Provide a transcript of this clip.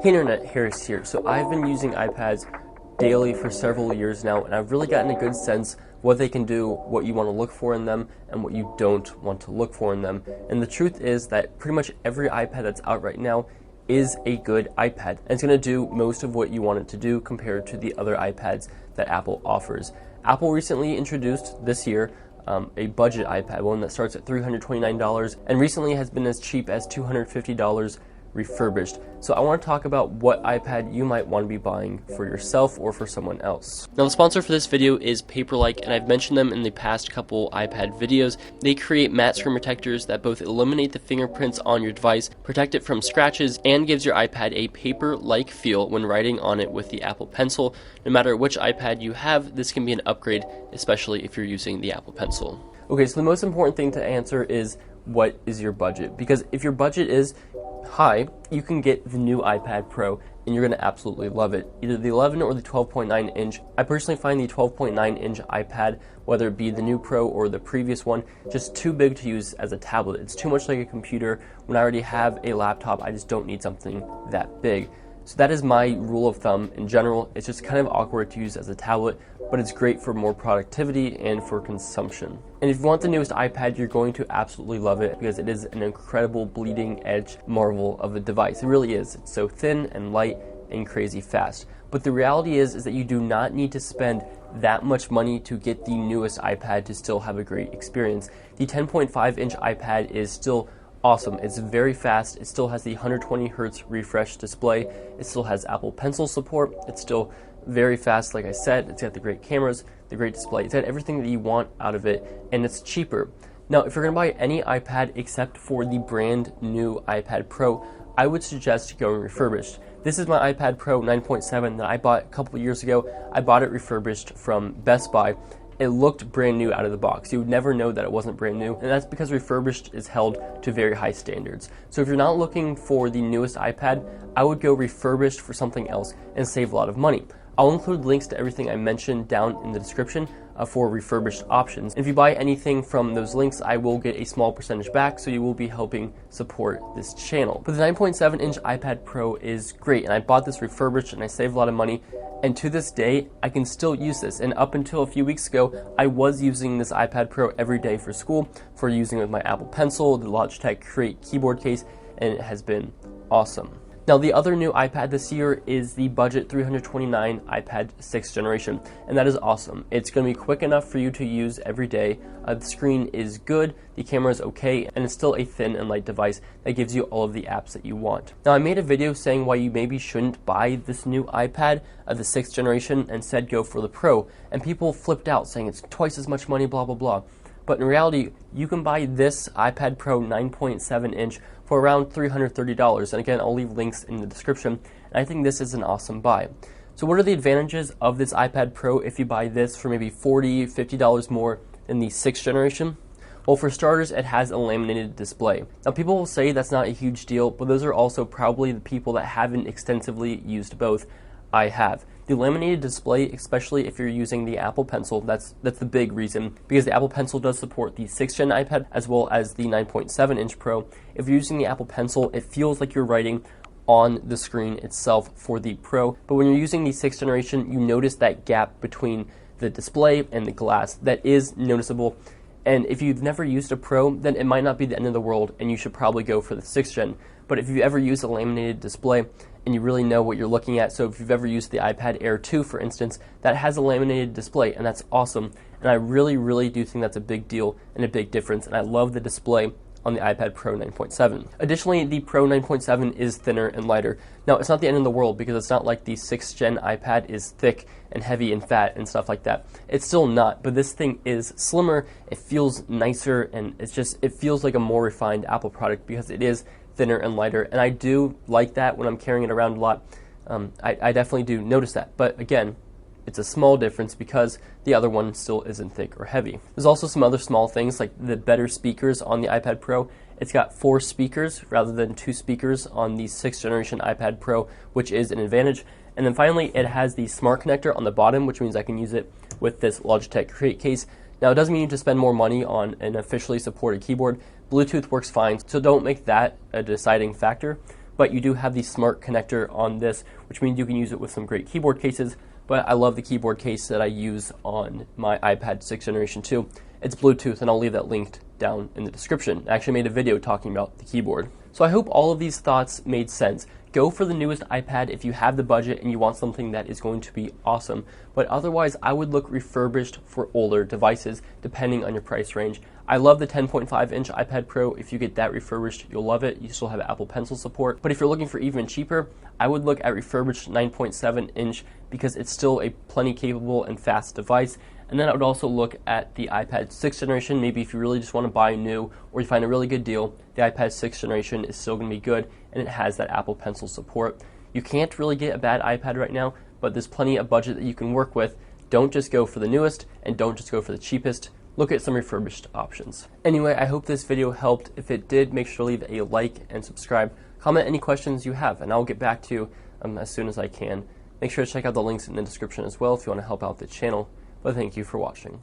Hey Internet, Harris here. So I've been using iPads daily for several years now, and I've really gotten a good sense what they can do, what you want to look for in them, and what you don't want to look for in them. And the truth is that pretty much every iPad that's out right now is a good iPad, and it's going to do most of what you want it to do compared to the other iPads that Apple offers. Apple recently introduced this year a budget iPad, one that starts at $329 and recently has been as cheap as $250 refurbished. So I want to talk about what iPad you might want to be buying for yourself or for someone else. Now the sponsor for this video is Paperlike, and I've mentioned them in the past couple iPad videos. They create matte screen protectors that both eliminate the fingerprints on your device, protect it from scratches, and gives your iPad a paper-like feel when writing on it with the Apple Pencil. No matter which iPad you have, this can be an upgrade, especially if you're using the Apple Pencil. Okay, so the most important thing to answer is, what is your budget? Because if your budget is high, you can get the new iPad Pro and you're going to absolutely love it. Either the 11 or the 12.9 inch. I personally find the 12.9 inch iPad, whether it be the new Pro or the previous one, just too big to use as a tablet. It's too much like a computer. When I already have a laptop, I just don't need something that big. So that is my rule of thumb in general. It's just kind of awkward to use as a tablet, but it's great for more productivity and for consumption. And if you want the newest iPad, you're going to absolutely love it because it is an incredible bleeding edge marvel of a device. It really is. It's so thin and light and crazy fast. But the reality is that you do not need to spend that much money to get the newest iPad to still have a great experience. The 10.5 inch iPad is still awesome. It's very fast. It still has the 120 Hz refresh display. It still has Apple Pencil support. It's still very fast, like I said. It's got the great cameras, the great display. It's got everything that you want out of it, and it's cheaper. Now, if you're going to buy any iPad except for the brand new iPad Pro, I would suggest going refurbished. This is my iPad Pro 9.7 that I bought a couple of years ago. I bought it refurbished from Best Buy. It looked brand new out of the box. You would never know that it wasn't brand new, and that's because refurbished is held to very high standards. So if you're not looking for the newest iPad, I would go refurbished for something else and save a lot of money. I'll include links to everything I mentioned down in the description for refurbished options. If you buy anything from those links, I will get a small percentage back, so you will be helping support this channel. But the 9.7 inch iPad Pro is great, and I bought this refurbished and I saved a lot of money. And to this day, I can still use this. And up until a few weeks ago, I was using this iPad Pro every day for school, for using it with my Apple Pencil, the Logitech Create keyboard case, and it has been awesome. Now, the other new iPad this year is the budget $329 iPad 6th generation, and that is awesome. It's going to be quick enough for you to use every day. The screen is good, the camera is okay, and it's still a thin and light device that gives you all of the apps that you want. Now, I made a video saying why you maybe shouldn't buy this new iPad, the 6th generation, and said go for the Pro, and people flipped out saying it's twice as much money, blah, blah, blah. But in reality, you can buy this iPad Pro 9.7 inch for around $330. And again, I'll leave links in the description. And I think this is an awesome buy. So what are the advantages of this iPad Pro if you buy this for maybe $40, $50 more than the 6th generation? Well, for starters, it has a laminated display. Now, people will say that's not a huge deal, but those are also probably the people that haven't extensively used both. I have. The laminated display, especially if you're using the Apple Pencil, that's the big reason, because the Apple Pencil does support the 6th gen iPad as well as the 9.7 inch Pro. If you're using the Apple Pencil, it feels like you're writing on the screen itself for the Pro, but when you're using the 6th generation, you notice that gap between the display and the glass that is noticeable. And if you've never used a Pro, then it might not be the end of the world, and you should probably go for the 6th gen. But if you've ever used a laminated display, and you really know what you're looking at, so if you've ever used the iPad Air 2, for instance, that has a laminated display, and that's awesome. And I really, really do think that's a big deal and a big difference, and I love the display on the iPad Pro 9.7. Additionally, the Pro 9.7 is thinner and lighter. Now, it's not the end of the world because it's not like the 6th gen iPad is thick and heavy and fat and stuff like that. It's still not, but this thing is slimmer, it feels nicer, and it feels like a more refined Apple product because it is thinner and lighter, and I do like that when I'm carrying it around a lot. I definitely do notice that, but again, it's a small difference because the other one still isn't thick or heavy. There's also some other small things like the better speakers on the iPad Pro. It's got 4 speakers rather than 2 speakers on the 6th generation iPad Pro, which is an advantage. And then finally, it has the smart connector on the bottom, which means I can use it with this Logitech Create case. Now, it doesn't mean you have to spend more money on an officially supported keyboard. Bluetooth works fine, so don't make that a deciding factor. but you do have the smart connector on this, which means you can use it with some great keyboard cases. But I love the keyboard case that I use on my iPad 6th Generation 2. It's Bluetooth, and I'll leave that linked down in the description. I actually made a video talking about the keyboard. So I hope all of these thoughts made sense. Go for the newest iPad if you have the budget and you want something that is going to be awesome. But otherwise, I would look refurbished for older devices, depending on your price range. I love the 10.5-inch iPad Pro. If you get that refurbished, you'll love it. You still have Apple Pencil support. But if you're looking for even cheaper, I would look at refurbished 9.7-inch because it's still a plenty capable and fast device. And then I would also look at the iPad 6th generation. Maybe if you really just want to buy new or you find a really good deal, the iPad 6th generation is still going to be good and it has that Apple Pencil support. You can't really get a bad iPad right now, but there's plenty of budget that you can work with. Don't just go for the newest and don't just go for the cheapest. Look at some refurbished options. Anyway, I hope this video helped. If it did, make sure to leave a like and subscribe. Comment any questions you have and I'll get back to you as soon as I can. Make sure to check out the links in the description as well if you want to help out the channel. But thank you for watching.